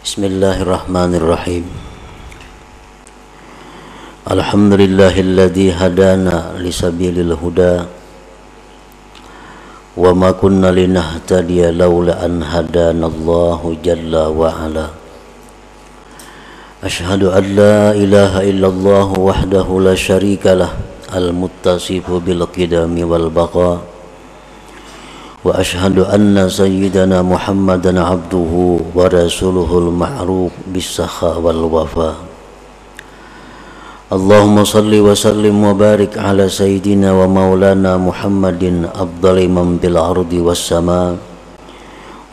Bismillahirrahmanirrahim. Alhamdulillahilladzi hadana lisabilil huda wa ma kunna linahtadiya laula an hadanallahu jalla wa ala. Ashhadu an la ilaha illallah wahdahu la syarikalah al-muttasifu bil qidami wal baqa. Wa ashhadu anna sayyidana Muhammadan abduhu wa rasuluhul ma'ruf bis-sakha wal wafa. Allahumma salli wa sallim wa barik ala sayyidina wa maulana Muhammadin afdali man bil ardi was sama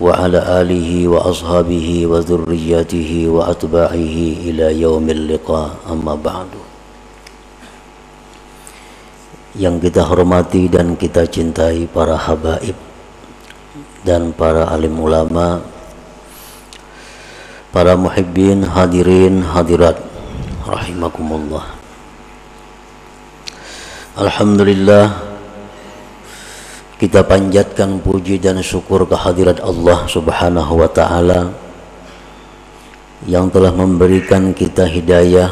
wa ala alihi wa ashabihi wa dhurriyyatihi wa atba'ihi ila yaumil liqa, amma ba'du. Yang kita hormati dan kita cintai para habaib dan para alim ulama, para muhibbin, hadirin, hadirat rahimakumullah. Alhamdulillah, kita panjatkan puji dan syukur kehadirat Allah Subhanahu wa ta'ala yang telah memberikan kita hidayah,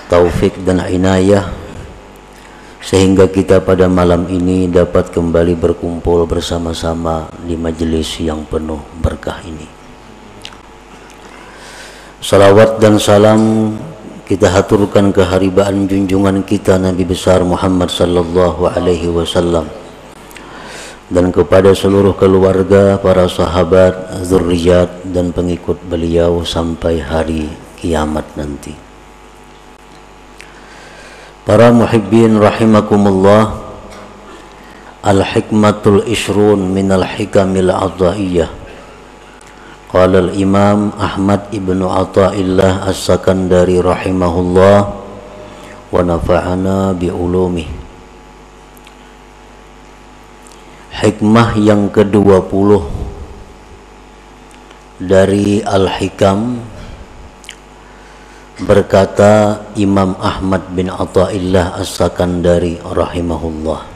taufik dan inayah sehingga kita pada malam ini dapat kembali berkumpul bersama-sama di majelis yang penuh berkah ini. Salawat dan salam kita haturkan keharibaan junjungan kita Nabi besar Muhammad sallallahu alaihi wasallam dan kepada seluruh keluarga, para sahabat, zurriyat dan pengikut beliau sampai hari kiamat nanti. Para muhibbin rahimakumullah, al-hikmatul ishrun minal hikamil adha'iyah. Qala al-imam Ahmad ibnu Athaillah as-Sakandari rahimahullah wa nafa'ana bi'ulumih. Hikmah yang ke-20 dari Al-Hikam, berkata Imam Ahmad bin Athaillah as-Sakandari rahimahullah,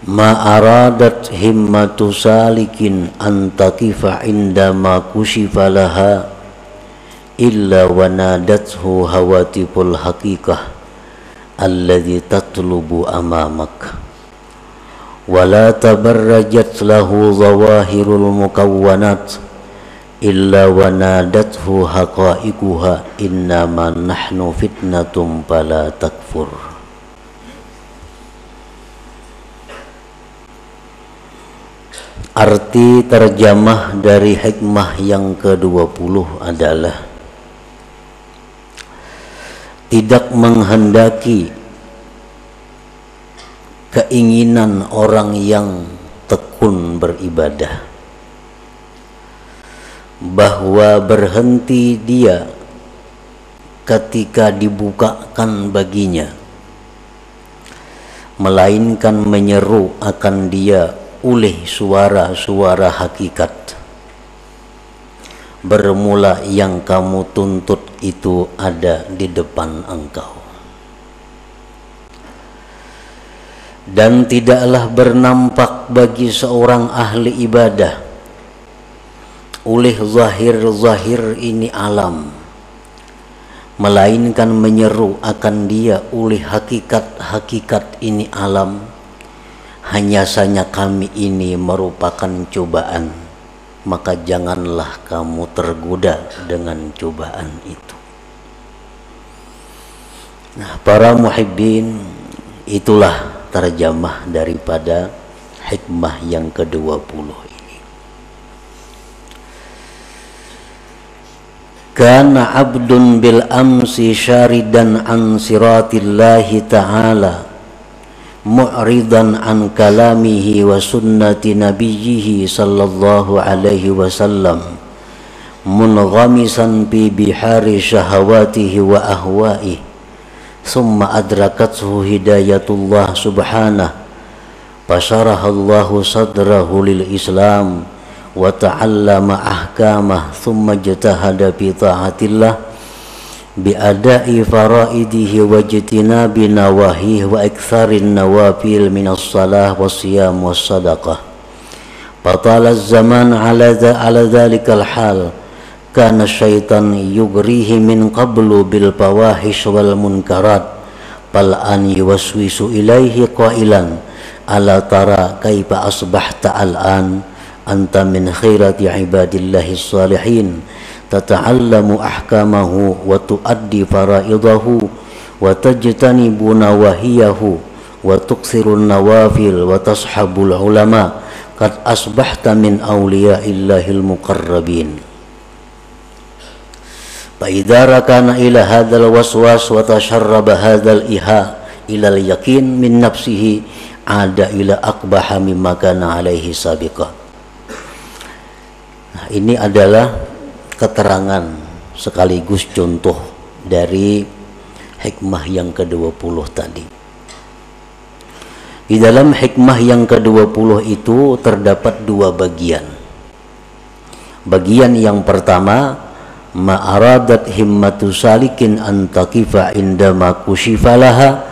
ma aradat himmatu salikin an taqifa indama kushifa laha illa wa nadathu hawatiful haqiqah alladhi tatlubu amamak wa la tabarrajat lahu zawahirul mukawwanat illa wa nadathu haqa'iquha innama nahnu fitnatum fala takfur. Arti terjemah dari hikmah yang ke-20 adalah tidak menghendaki keinginan orang yang tekun beribadah bahwa berhenti dia ketika dibukakan baginya, melainkan menyeru akan dia oleh suara-suara hakikat. Bermula yang kamu tuntut itu ada di depan engkau, dan tidaklah bernampak bagi seorang ahli ibadah oleh zahir-zahir ini alam, melainkan menyeru akan dia oleh hakikat-hakikat ini alam. Hanya saja kami ini merupakan cobaan, maka janganlah kamu tergoda dengan cobaan itu. Nah, para muhibbin, itulah terjemah daripada hikmah yang ke-20. Kana abdun bil amsi syaridan an siratillahi ta'ala mu'ridan an kalamihi wa sunnati nabiyyihi sallallahu alaihi wasallam munghamisan bi bihari syahawatihi wa ahwa'ihi thumma adrakathu hidayatullah subhanahu fasyarahallahu sadrahu lil islam wa ta'allama ahkamah thumma jatahada bi ta'atillah bi ada'i faraidihi wa jitinabi nawahihi wa iktsarin nawafil minas salah was siyam was sadaqah fatala zaman ala dzalikal hal kana syaitan yugrihi min qablu bil fawahish wal munkarat fal an yuwaswisu ilaihi qailan ala tara kaifa asbahta al-an anta min khairati ibadillahi salihin tata'allamu ahkamahu wa tuaddi faraidahu wa tajtanibu nawahiyahu wa tuksirun nawafil wa tashabul ulama qad asbahta min awliyaillahil muqarrabin. Fa idza rakana ila hadzal waswas wa tasharraba hadzal iha ila al yaqin min nafsihi ada ila aqbaha mimma kana alaihi sabiqa. Nah, ini adalah keterangan sekaligus contoh dari hikmah yang ke-20 tadi. Di dalam hikmah yang ke-20 itu terdapat dua bagian. Bagian yang pertama, ma'aradat himmatu salikin an taqifa indama kushifalaha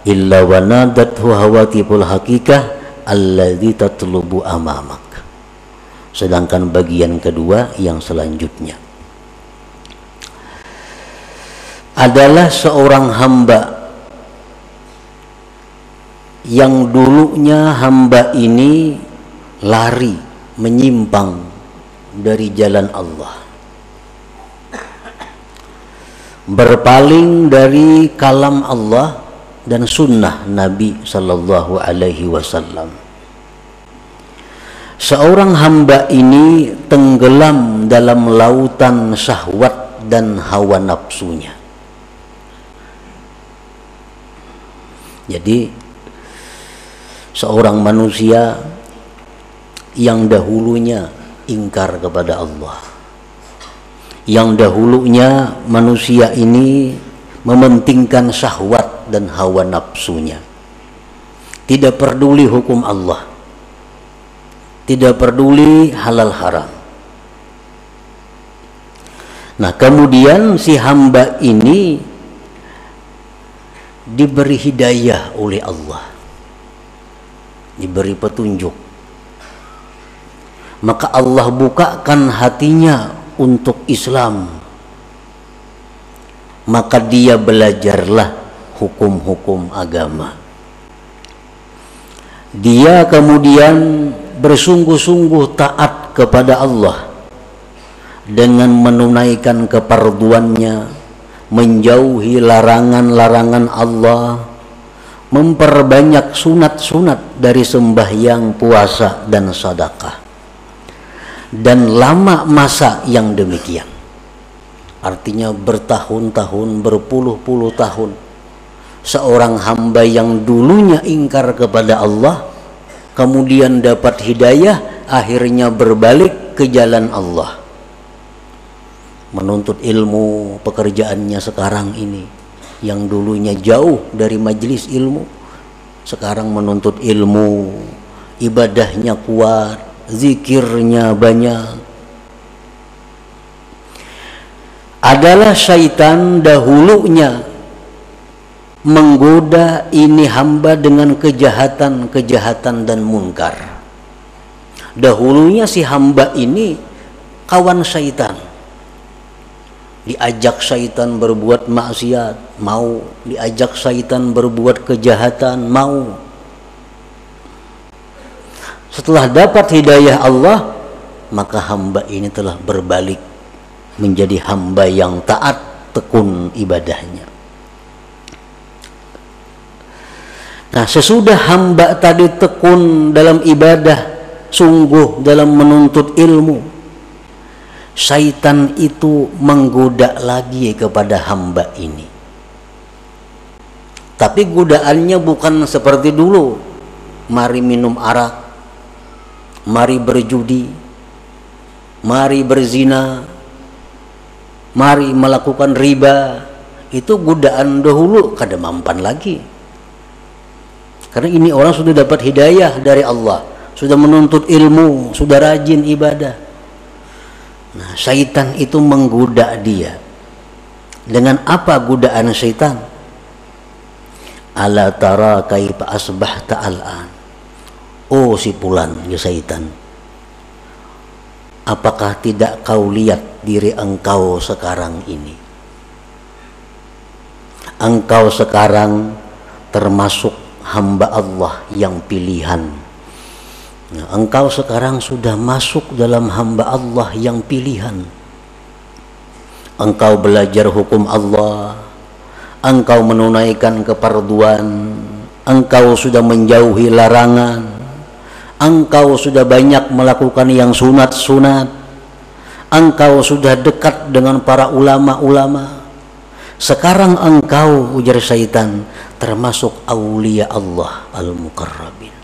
illa wanadathu hawatiful hakikah alladhi tatlubu amamak. Sedangkan bagian kedua yang selanjutnya adalah seorang hamba yang dulunya hamba ini lari menyimpang dari jalan Allah, berpaling dari kalam Allah dan sunnah Nabi sallallahu alaihi wasallam. Seorang hamba ini tenggelam dalam lautan syahwat dan hawa nafsunya. Jadi seorang manusia yang dahulunya ingkar kepada Allah, yang dahulunya manusia ini mementingkan syahwat dan hawa nafsunya, tidak peduli hukum Allah, tidak peduli halal haram. Nah, kemudian si hamba ini diberi hidayah oleh Allah, diberi petunjuk, maka Allah bukakan hatinya untuk Islam, maka dia belajarlah hukum-hukum agama. Dia kemudian bersungguh-sungguh taat kepada Allah dengan menunaikan keperduannya, menjauhi larangan-larangan Allah, memperbanyak sunat-sunat dari sembahyang, puasa, dan sedekah. Dan lama masa yang demikian, artinya bertahun-tahun, berpuluh-puluh tahun, seorang hamba yang dulunya ingkar kepada Allah kemudian dapat hidayah, akhirnya berbalik ke jalan Allah, menuntut ilmu. Pekerjaannya sekarang ini yang dulunya jauh dari majelis ilmu, sekarang menuntut ilmu, ibadahnya kuat, zikirnya banyak. Adalah syaitan dahulunya menggoda ini hamba dengan kejahatan-kejahatan dan munkar. Dahulunya si hamba ini kawan syaitan, diajak syaitan berbuat maksiat, mau. Diajak syaitan berbuat kejahatan, mau. Setelah dapat hidayah Allah, maka hamba ini telah berbalik menjadi hamba yang taat, tekun ibadahnya. Nah, sesudah hamba tadi tekun dalam ibadah, sungguh dalam menuntut ilmu, syaitan itu menggoda lagi kepada hamba ini. Tapi godaannya bukan seperti dulu, mari minum arak, mari berjudi, mari berzina, mari melakukan riba. Itu godaan dahulu, kada mampan lagi. Karena ini orang sudah dapat hidayah dari Allah, sudah menuntut ilmu, sudah rajin ibadah. Nah, syaitan itu menggoda dia. Dengan apa godaan syaitan? Ala tara kaifa asbahta al'an. Oh si fulan, ya syaitan, apakah tidak kau lihat diri engkau sekarang ini? Engkau sekarang termasuk hamba Allah yang pilihan. Nah, engkau sekarang sudah masuk dalam hamba Allah yang pilihan. Engkau belajar hukum Allah, engkau menunaikan keparduan, engkau sudah menjauhi larangan, engkau sudah banyak melakukan yang sunat-sunat, engkau sudah dekat dengan para ulama-ulama. Sekarang engkau, ujar syaitan, termasuk aulia Allah al-muqarrabin.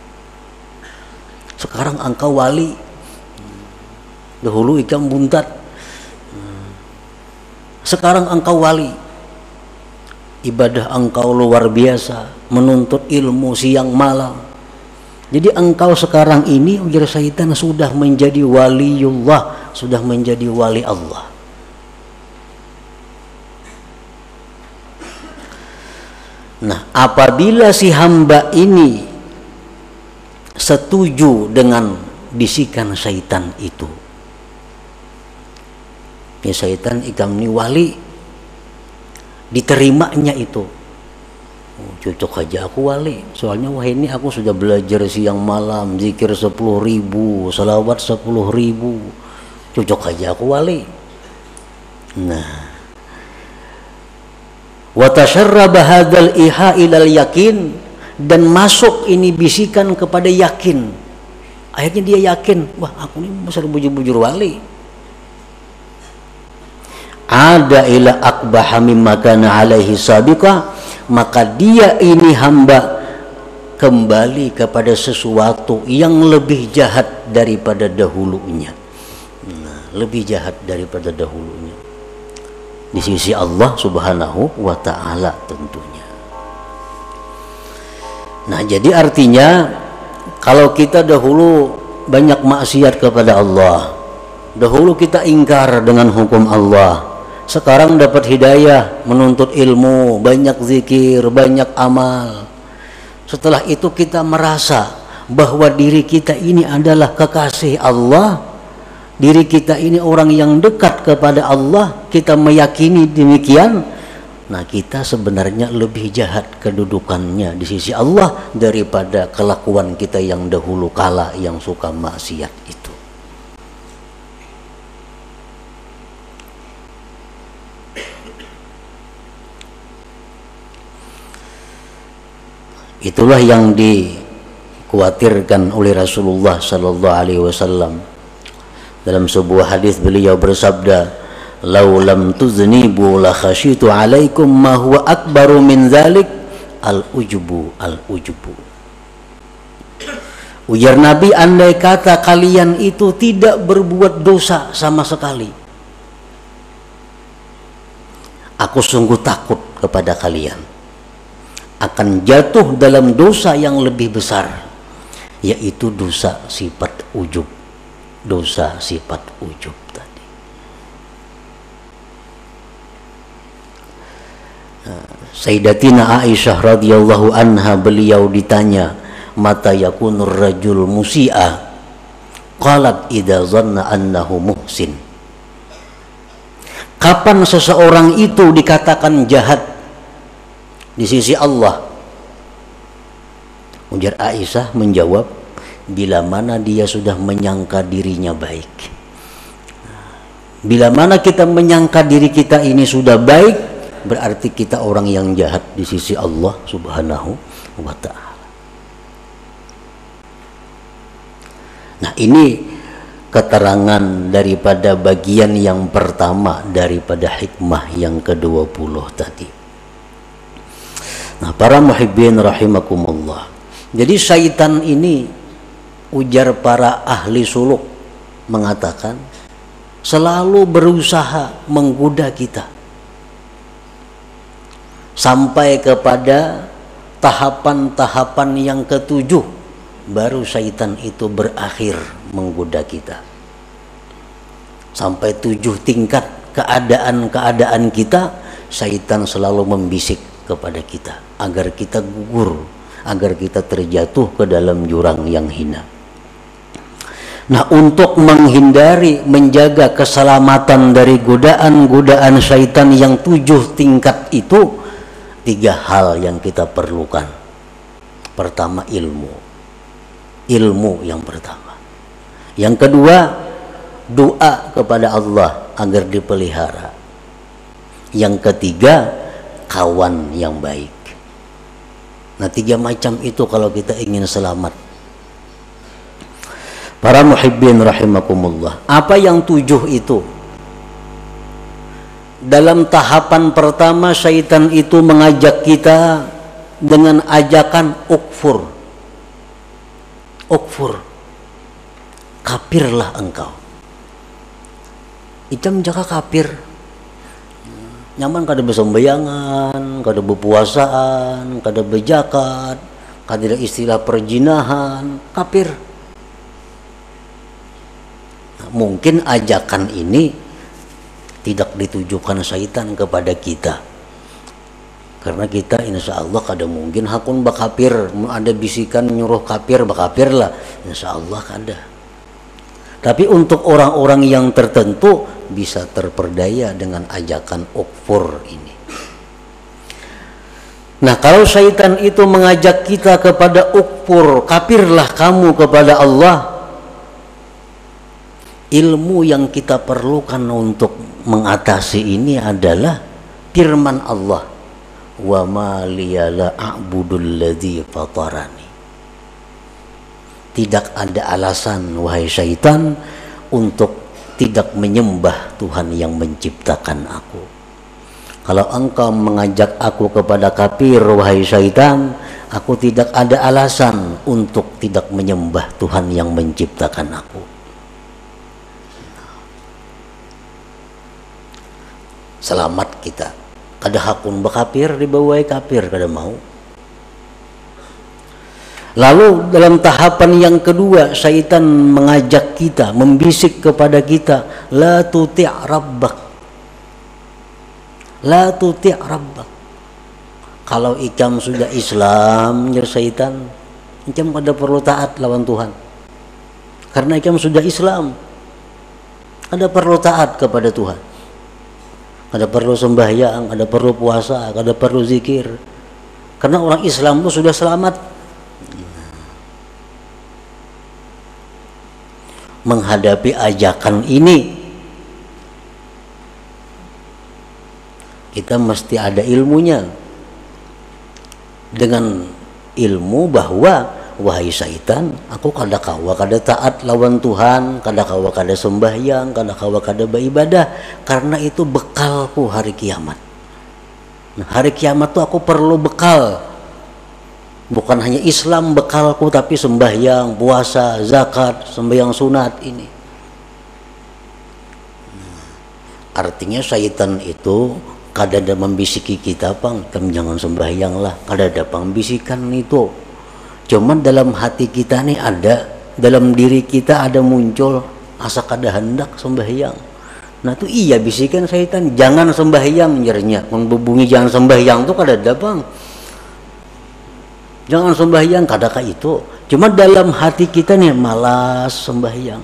Sekarang engkau wali. Dahulu ikan buntat, sekarang engkau wali. Ibadah engkau luar biasa, menuntut ilmu siang malam. Jadi engkau sekarang ini, ujar syaitan, sudah menjadi waliullah, sudah menjadi wali Allah. Nah, apabila si hamba ini setuju dengan bisikan syaitan itu, ya syaitan ikam ni wali, diterimanya itu, oh, cocok aja aku wali, soalnya wah ini aku sudah belajar siang malam, zikir 10.000, salawat 10.000, cocok aja aku wali. Nah, wa tasharraba hadzal iha ilal yakin, dan masuk ini bisikan kepada yakin. Akhirnya dia yakin, wah aku ini besar bujur-bujur wali. Ada ila akbaha mimma kana alaihi sabiqa, maka dia ini hamba kembali kepada sesuatu yang lebih jahat daripada dahulunya. Nah, lebih jahat daripada dahulunya di sisi Allah Subhanahu wa ta'ala tentunya. Nah, jadi artinya kalau kita dahulu banyak maksiat kepada Allah, dahulu kita ingkar dengan hukum Allah, sekarang dapat hidayah, menuntut ilmu, banyak zikir, banyak amal. Setelah itu kita merasa bahwa diri kita ini adalah kekasih Allah, diri kita ini orang yang dekat kepada Allah, kita meyakini demikian. Nah, kita sebenarnya lebih jahat kedudukannya di sisi Allah daripada kelakuan kita yang dahulu kala yang suka maksiat itu. Itulah yang dikhawatirkan oleh Rasulullah sallallahu alaihi wasallam. Dalam sebuah hadis beliau bersabda, "Lau lam tuznibu la khasyitu alaikum ma huwa akbaru min dzalik al-ujubu al-ujubu." Ujar Nabi, andai kata kalian itu tidak berbuat dosa sama sekali, aku sungguh takut kepada kalian akan jatuh dalam dosa yang lebih besar, yaitu dosa sifat ujub. Dosa sifat ujub tadi. Sayyidatina Aisyah radhiyallahu anha, beliau ditanya, mata yakunur rajul musi'a? Qalat idza dhanna annahu muhsin. Kapan seseorang itu dikatakan jahat di sisi Allah? Ujar Aisyah menjawab, bila mana dia sudah menyangka dirinya baik. Bila mana kita menyangka diri kita ini sudah baik, berarti kita orang yang jahat di sisi Allah Subhanahu wa ta'ala. Nah, ini keterangan daripada bagian yang pertama daripada hikmah yang ke-20 tadi. Nah, para muhibbin rahimakumullah, jadi syaitan ini, ujar para ahli suluk, mengatakan selalu berusaha menggoda kita sampai kepada tahapan-tahapan yang ke-7, baru syaitan itu berakhir menggoda kita. Sampai 7 tingkat keadaan-keadaan kita, syaitan selalu membisik kepada kita agar kita gugur, agar kita terjatuh ke dalam jurang yang hina. Nah, untuk menghindari, menjaga keselamatan dari godaan-godaan syaitan yang 7 tingkat itu, 3 hal yang kita perlukan. Pertama, ilmu yang pertama. Yang kedua, doa kepada Allah agar dipelihara. Yang ketiga, kawan yang baik. Nah, 3 macam itu kalau kita ingin selamat. Para muhibbin rahimakumullah, apa yang 7 itu? Dalam tahapan pertama, syaitan itu mengajak kita dengan ajakan ukfur, kafirlah engkau. Icam jaka kafir, nyaman kada besembayangan, kada berpuasaan, kada berzakat, kada istilah perjinahan, kafir. Mungkin ajakan ini tidak ditujukan syaitan kepada kita, karena kita insya Allah kada mungkin hakun bakapir, ada bisikan nyuruh kafir bakapir lah, insya Allah kada. Tapi untuk orang-orang yang tertentu bisa terperdaya dengan ajakan ukfur ini. Nah, kalau syaitan itu mengajak kita kepada ukfur, kafirlah kamu kepada Allah, ilmu yang kita perlukan untuk mengatasi ini adalah firman Allah, wa ma liya la a'budul ladzi fatarani. Tidak ada alasan wahai syaitan untuk tidak menyembah Tuhan yang menciptakan aku. Kalau engkau mengajak aku kepada kafir wahai syaitan, aku tidak ada alasan untuk tidak menyembah Tuhan yang menciptakan aku. Selamat kita, kada hakun bakapir dibawai kafir kada mau. Lalu dalam tahapan yang kedua, syaitan mengajak kita, membisik kepada kita, la tuti' rabbak, la tuti' rabbak. Kalau ikam sudah Islam, ya syaitan, ikam kada perlu taat lawan Tuhan, karena ikam sudah Islam, kada perlu taat kepada Tuhan. Kada perlu sembahyang, kada perlu puasa, kada perlu zikir, karena orang Islam itu sudah selamat. Menghadapi ajakan ini, kita mesti ada ilmunya. Dengan ilmu bahwa wahai syaitan, aku kada kawa kada taat lawan Tuhan, kada kawa kada sembahyang, kada kawa kada beribadah, karena itu bekalku hari kiamat. Nah, hari kiamat tuh aku perlu bekal, bukan hanya Islam bekalku, tapi sembahyang, puasa, zakat, sembahyang sunat ini. Artinya syaitan itu kada ada membisiki kita, pang, kamu jangan sembahyang lah, kada ada pembisikan itu. Cuman dalam hati kita nih ada, dalam diri kita ada muncul asa kada hendak sembahyang. Nah tuh iya bisikan syaitan, jangan sembahyang nyernya, membubungi jangan sembahyang tuh kada ada, bang. Jangan sembahyang kadakah itu. Cuma dalam hati kita nih malas sembahyang,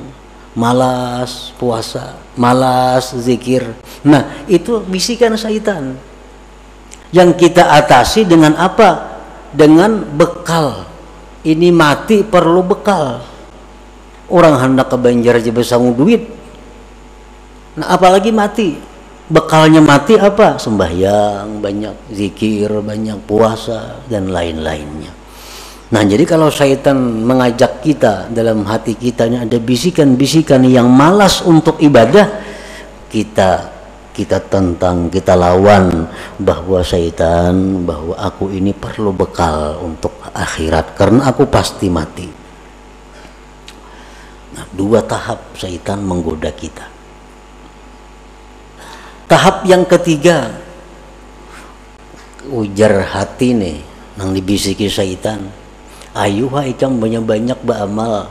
malas puasa, malas zikir. Nah itu bisikan syaitan yang kita atasi dengan apa? Dengan bekal. Ini mati perlu bekal. Orang hendak ke Banjar aja besangu duit. Nah apalagi mati. Bekalnya mati apa? Sembahyang banyak, zikir banyak, puasa dan lain-lainnya. Nah jadi kalau syaitan mengajak kita, dalam hati kita ini ada bisikan-bisikan yang malas untuk ibadah, kita tentang, kita lawan bahwa syaitan, bahwa aku ini perlu bekal untuk akhirat karena aku pasti mati. Nah 2 tahap syaitan menggoda kita. Tahap yang ketiga, ujar hati nih nang dibisiki syaitan, ayo ikam banyak-banyak beramal,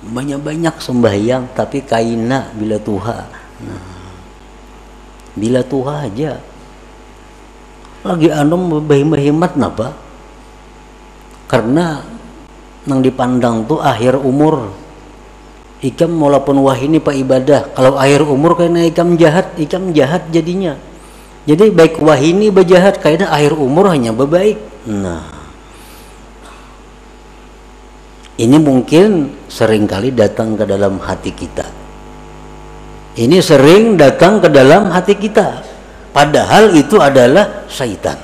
banyak-banyak sembahyang, tapi kaina bila tuha. Nah, bila tuha aja lagi anom berhemat napa, karena nang dipandang tuh akhir umur, Ikam walaupun wah ini pak ibadah, kalau akhir umur kayaknya ikam jahat jadinya. Jadi baik wah ini berjahat kayaknya akhir umur hanya berbaik. Nah, ini mungkin seringkali datang ke dalam hati kita. Ini sering datang ke dalam hati kita. Padahal itu adalah syaitan.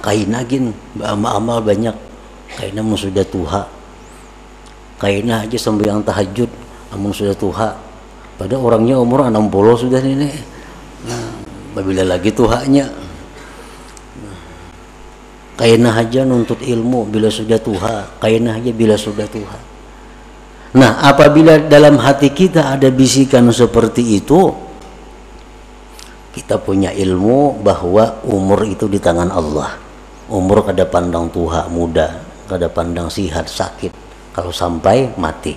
Kayaknya gin amal banyak, kayaknya sudah tuha. Kayaknya aja sembahyang tahajud namun sudah tuha, pada orangnya umur 60 sudah ini. Nah, bila lagi tuhanya. Kayaknya aja nuntut ilmu bila sudah tuha, kayaknya aja bila sudah tuha. Nah, apabila dalam hati kita ada bisikan seperti itu, kita punya ilmu bahwa umur itu di tangan Allah. Umur kada pandang tuha muda, kada pandang sihat sakit, kalau sampai mati.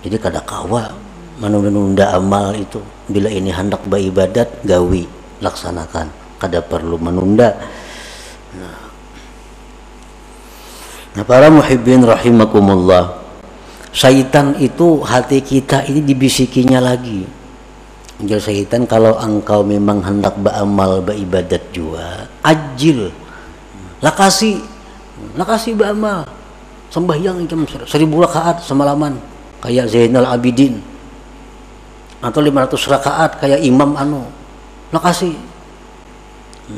Jadi kada kawa menunda amal itu. Bila ini hendak beribadat, gawi, laksanakan, kada perlu menunda. Nah, para muhibbin rahimakumullah, syaitan itu hati kita ini dibisikinya lagi. Jadi syaitan, kalau engkau memang hendak beramal beribadat juga, ajil, lakasi beramal, sembahyang jam 1000 rakaat semalaman kayak Zainal Abidin, atau 500 rakaat kayak Imam lakasi.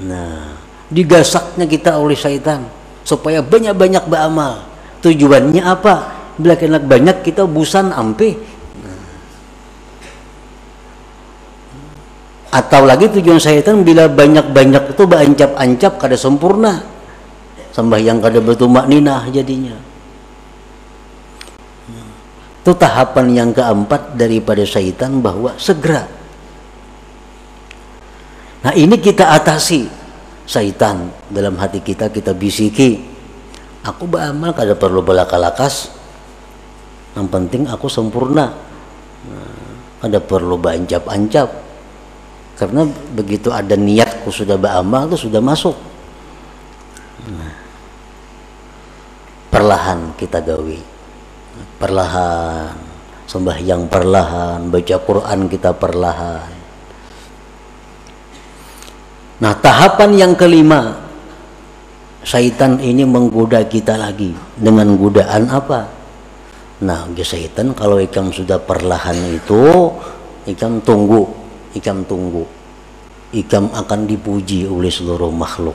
Nah, digasaknya kita oleh syaitan supaya banyak-banyak beramal. Tujuannya apa? Bila kena banyak kita busan ampe. Atau lagi tujuan syaitan bila banyak-banyak itu berancap-ancap kada sempurna, sembahyang kada bertumak ninah jadinya. Itu tahapan yang keempat daripada syaitan, bahwa segera. Nah, ini kita atasi syaitan dalam hati kita, kita bisiki, aku beramal kada perlu belaka-lakas, yang penting aku sempurna, kada perlu berancap-ancap, karena begitu ada niatku sudah beramal itu sudah masuk. Perlahan kita gawi, perlahan sembahyang, perlahan baca Quran kita perlahan. Nah, tahapan yang kelima, syaitan ini menggoda kita lagi dengan godaan apa? Nah, syaitan kalau ikam sudah perlahan itu, ikam tunggu, ikam akan dipuji oleh seluruh makhluk.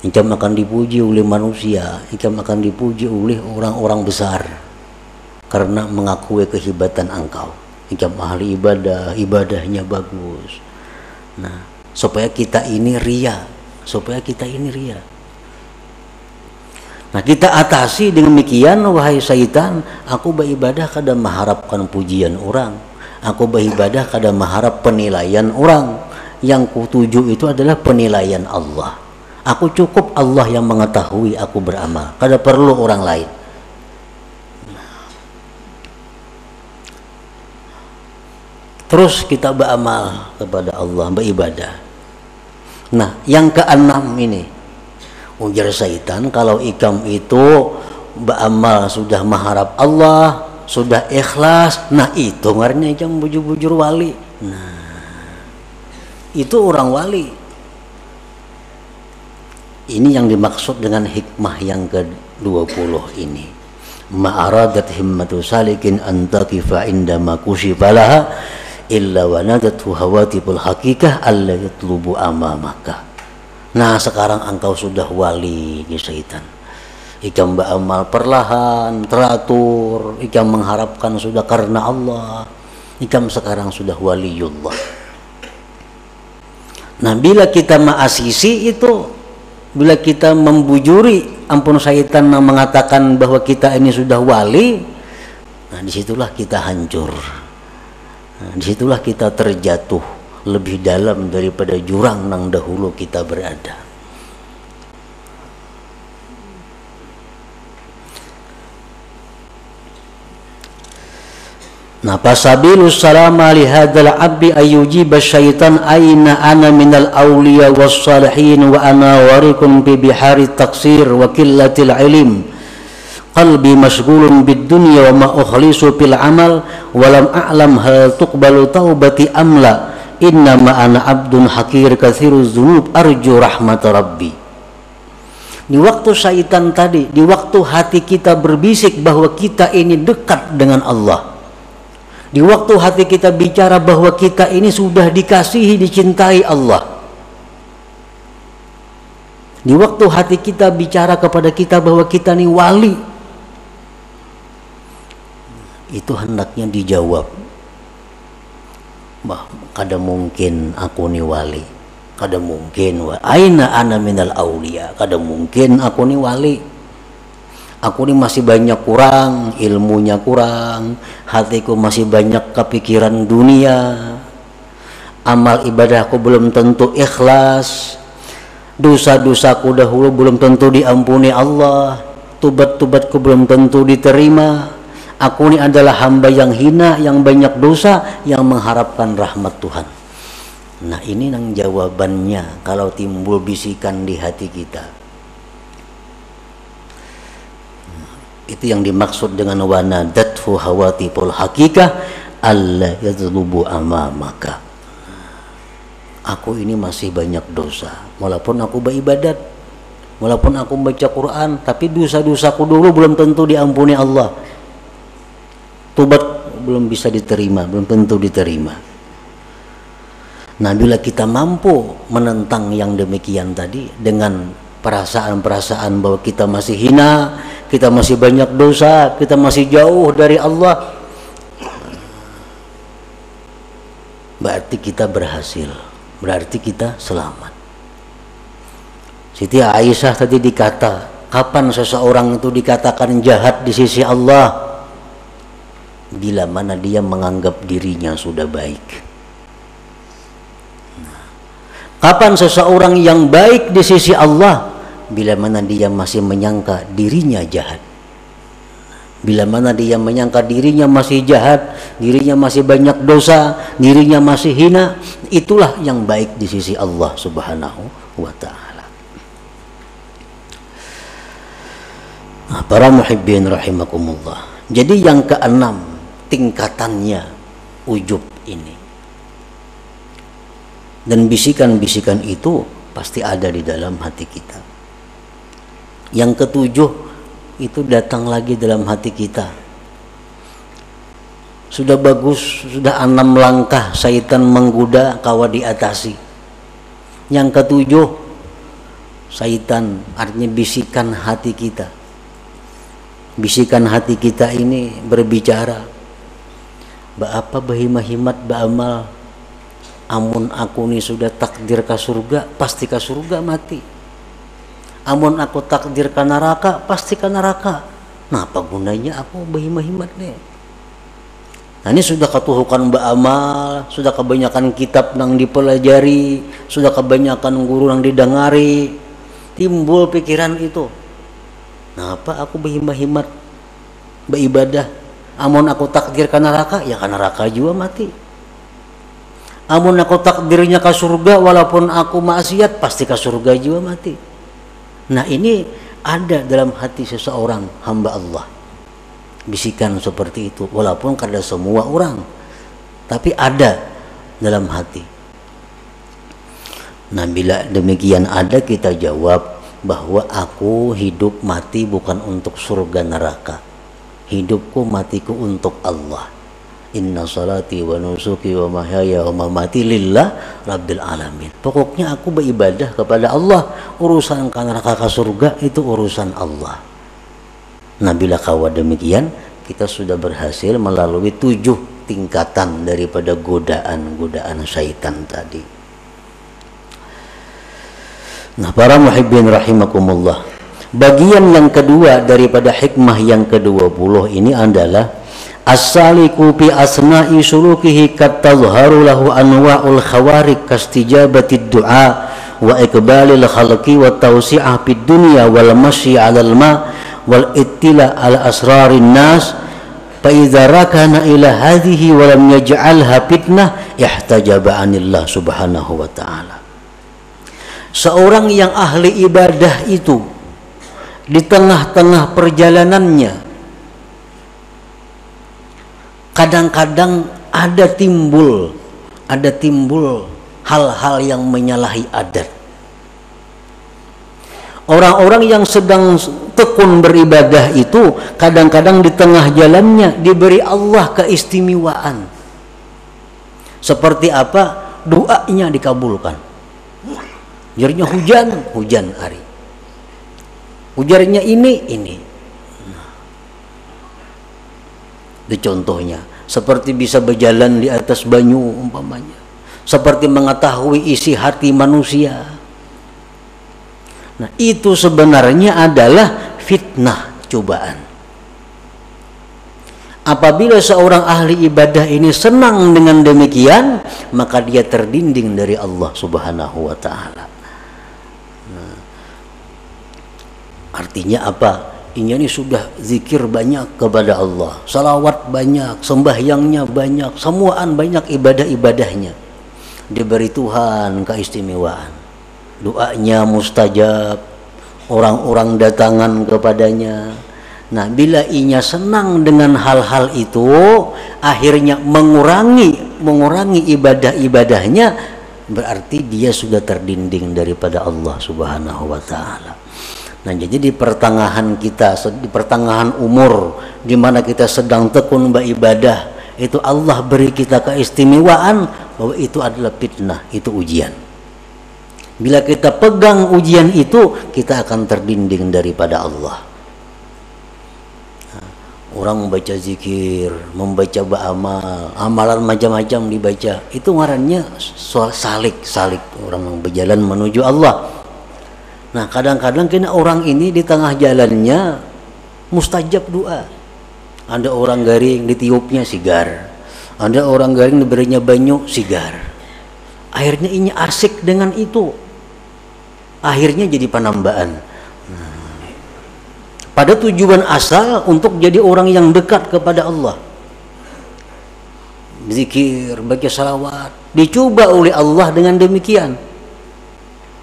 Ikam akan dipuji oleh manusia, ikam akan dipuji oleh orang-orang besar karena mengakui kehebatan engkau. Ikam ahli ibadah, ibadahnya bagus. Nah, supaya kita ini ria. Nah, kita atasi demikian, wahai syaitan, aku beribadah kada mengharapkan pujian orang, aku beribadah kada mengharap penilaian orang. Yang kutuju itu adalah penilaian Allah. Aku cukup Allah yang mengetahui aku beramal, kada perlu orang lain. Terus kita beramal kepada Allah, beribadah. Nah, yang keenam ini, ujar syaitan, kalau ikam itu beramal sudah mengharap Allah, sudah ikhlas, nah itu ngarnya ikam bujur-bujur wali. Nah, itu orang wali. Ini yang dimaksud dengan hikmah yang ke-20 ini. Ma'aradat himmatu salikin antakifa indama kusifalaha illa wanadatu hawatibul hakikah alla yatlubu amamaka. Nah, sekarang engkau sudah wali di syaitan. Ikam beramal perlahan, teratur, ikam mengharapkan sudah karena Allah. Ikam sekarang sudah waliullah. Nah, bila kita ma'asisi itu, bila kita membujuri ampun syaitan yang mengatakan bahwa kita ini sudah wali, nah disitulah kita hancur. Nah, disitulah kita terjatuh lebih dalam daripada jurang yang dahulu kita berada. Nah, fasabilus salama li hadzal abdi ayyujiba syaitan aina ana minal awliya was salihin wa ana warikum bi bihari taksir wa qillatil ilm qalbi mashghulun bid dunya wa ma ukhlisu fil amal wa lam a'lam hal tuqbalu taubati amla inna ma ana abdun hakir katsiruz dzunub arju rahmat rabbi. Di waktu syaitan tadi, di waktu hati kita berbisik bahwa kita ini dekat dengan Allah, di waktu hati kita bicara bahwa kita ini sudah dikasihi, dicintai Allah, di waktu hati kita bicara kepada kita bahwa kita ini wali, itu hendaknya dijawab, bah, kada mungkin aku ni wali, kada mungkin aina ana minal aulia, kada mungkin aku ni wali, aku ni masih banyak kurang, ilmunya kurang, hatiku masih banyak kepikiran dunia, amal ibadahku belum tentu ikhlas, dosa-dosaku dahulu belum tentu diampuni Allah, tubat-tubatku belum tentu diterima, aku ni adalah hamba yang hina, yang banyak dosa, yang mengharapkan rahmat Tuhan. Nah, ini yang jawabannya kalau timbul bisikan di hati kita. Itu yang dimaksud dengan wanadathu hawatiful hakikah alla yadlubu amamaka. Aku ini masih banyak dosa, walaupun aku beribadat, walaupun aku baca Quran, tapi dosa-dosaku dulu belum tentu diampuni Allah. Tobat belum bisa diterima, belum tentu diterima. Nah, bila kita mampu menentang yang demikian tadi dengan perasaan-perasaan bahwa kita masih hina, kita masih banyak dosa, kita masih jauh dari Allah, berarti kita berhasil, berarti kita selamat. Siti Aisyah tadi dikata, kapan seseorang itu dikatakan jahat di sisi Allah? Bila mana dia menganggap dirinya sudah baik. Kapan seseorang yang baik di sisi Allah? Bila mana dia masih menyangka dirinya jahat. Bila mana dia menyangka dirinya masih jahat, dirinya masih banyak dosa, dirinya masih hina, itulah yang baik di sisi Allah Subhanahu wa ta'ala. Nah, para muhibbin rahimakumullah. Jadi yang keenam tingkatannya ujub ini. Dan bisikan-bisikan itu pasti ada di dalam hati kita. Yang ketujuh itu datang lagi dalam hati kita. Sudah bagus, sudah 6 langkah syaitan menggoda kawa diatasi. Yang ketujuh, syaitan artinya bisikan hati kita. Bisikan hati kita ini berbicara, apa bahimahimat ba'amal, amun aku ni sudah takdir ke surga, pasti ke surga mati. Amun aku takdir ke neraka, pasti ke neraka. Nah, apa gunanya aku berhimat-himat nih? Nah, ini sudah ketuhukan beramal, sudah kebanyakan kitab yang dipelajari, sudah kebanyakan guru yang didengari, timbul pikiran itu. Nah, apa aku berhimat-himat beribadah? Amun aku takdir ke neraka, ya ke neraka juga mati. Amun aku takdirnya ke surga, walaupun aku maksiat, pasti ke surga juga mati. Nah, ini ada dalam hati seseorang hamba Allah. Bisikan seperti itu, walaupun kada semua orang, tapi ada dalam hati. Nah, bila demikian ada, kita jawab bahwa aku hidup mati bukan untuk surga neraka. Hidupku matiku untuk Allah. Inna salati wa nusuki wa mahyaya wa mamati lillah rabbil alamin. Pokoknya aku beribadah kepada Allah. Urusan ke neraka ke surga itu urusan Allah. Nah, bila kawa demikian, kita sudah berhasil melalui 7 tingkatan daripada godaan-godaan syaitan tadi. Nah, para muhibbin rahimakumullah, bagian yang kedua daripada hikmah yang ke-20 ini adalah as-saliku fi asna'i sulukihi katazharu lahu anwa'ul khawarik kastijabatid du'a wa iqbalil khalqi wa tawsi'ah fid dunya wal masyi 'alal ma wal ittila' ala asrarin nas fa idza rakana ila hadhihi wa lam yaj'alha fitnah ihtajaba 'anillah subhanahu wa ta'ala. Seorang yang ahli ibadah itu, di tengah-tengah perjalanannya kadang-kadang ada timbul hal-hal yang menyalahi adat. Orang-orang yang sedang tekun beribadah itu kadang-kadang di tengah jalannya diberi Allah keistimewaan. Seperti apa? Doanya dikabulkan. Ujarnya hujan hari. Ujarnya ini. Itu contohnya. Seperti bisa berjalan di atas banyu umpamanya. Seperti mengetahui isi hati manusia. Nah, itu sebenarnya adalah fitnah, cobaan. Apabila seorang ahli ibadah ini senang dengan demikian, maka dia terdinding dari Allah Subhanahu wa taala. Nah, artinya apa? Ini sudah zikir banyak kepada Allah, salawat banyak, sembahyangnya banyak, semuaan banyak ibadah-ibadahnya. Diberi Tuhan keistimewaan. Doanya mustajab, orang-orang datangan kepadanya. Nah, bila inya senang dengan hal-hal itu, akhirnya mengurangi ibadah-ibadahnya, berarti dia sudah terdinding daripada Allah Subhanahu wa taala. Nah, jadi di pertengahan umur di mana kita sedang tekun beribadah, itu Allah beri kita keistimewaan bahwa itu adalah fitnah, itu ujian. Bila kita pegang ujian itu, kita akan terdinding daripada Allah. Orang membaca zikir, membaca ba'amal, amalan macam-macam dibaca, itu ngarannya salik orang yang berjalan menuju Allah. Nah, kadang-kadang kena orang ini di tengah jalannya mustajab doa. Ada orang garing ditiupnya sigar, ada orang garing diberinya banyu sigar. Akhirnya ini asik dengan itu. Akhirnya jadi penambaan. Pada tujuan asal untuk jadi orang yang dekat kepada Allah. Zikir, baca salawat, dicoba oleh Allah dengan demikian.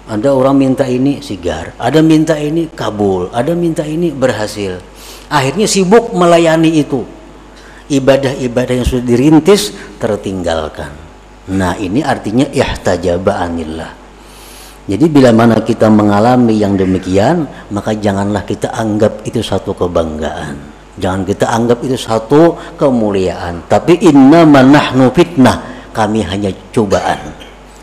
Ada orang minta ini sigar, ada minta ini kabul, ada minta ini berhasil. Akhirnya sibuk melayani itu. Ibadah-ibadah yang sudah dirintis tertinggalkan. Nah, ini artinya ihtajaba anillah. Jadi bila mana kita mengalami yang demikian, maka janganlah kita anggap itu satu kebanggaan. Jangan kita anggap itu satu kemuliaan. Tapi innama nahnu fitnah, kami hanya cobaan.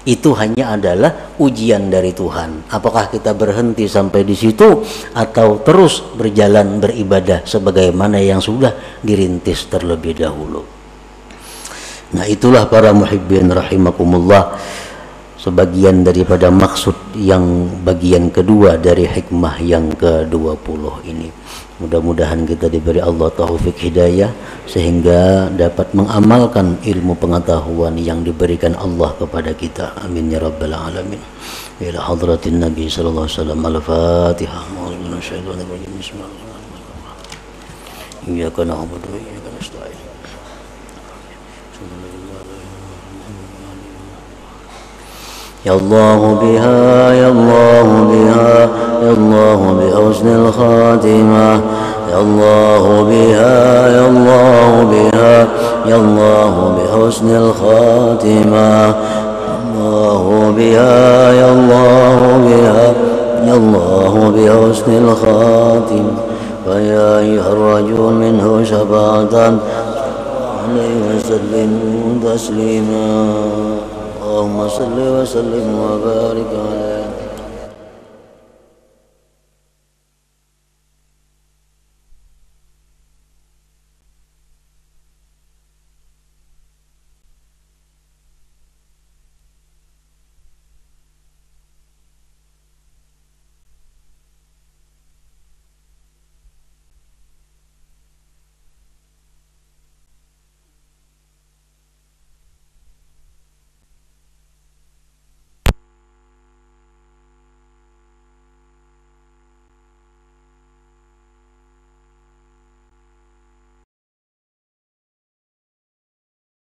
Itu hanya adalah ujian dari Tuhan. Apakah kita berhenti sampai di situ atau terus berjalan beribadah sebagaimana yang sudah dirintis terlebih dahulu. Nah, itulah para muhibbin rahimakumullah, sebagian daripada maksud yang bagian kedua dari hikmah yang ke-20 ini. Mudah-mudahan kita diberi Allah taufik hidayah sehingga dapat mengamalkan ilmu pengetahuan yang diberikan Allah kepada kita. Amin ya rabbal alamin. Ila hadratin Nabi sallallahu alaihi wasallam. Al-Fatihah. Bismillahirrahmanirrahim. Iyyaka na'budu wa iyyaka nasta'in. يا الله بها يا الله بها يا الله بحسن الخاتمة يا الله بها يا الله بها يا الله بحسن الخاتمة الله بها يا الله بها يا الله بحسن الخاتمة فيا أيها الرجل منه شفاعة عليه وسلم تسليما اللهم صل وسلم وبارك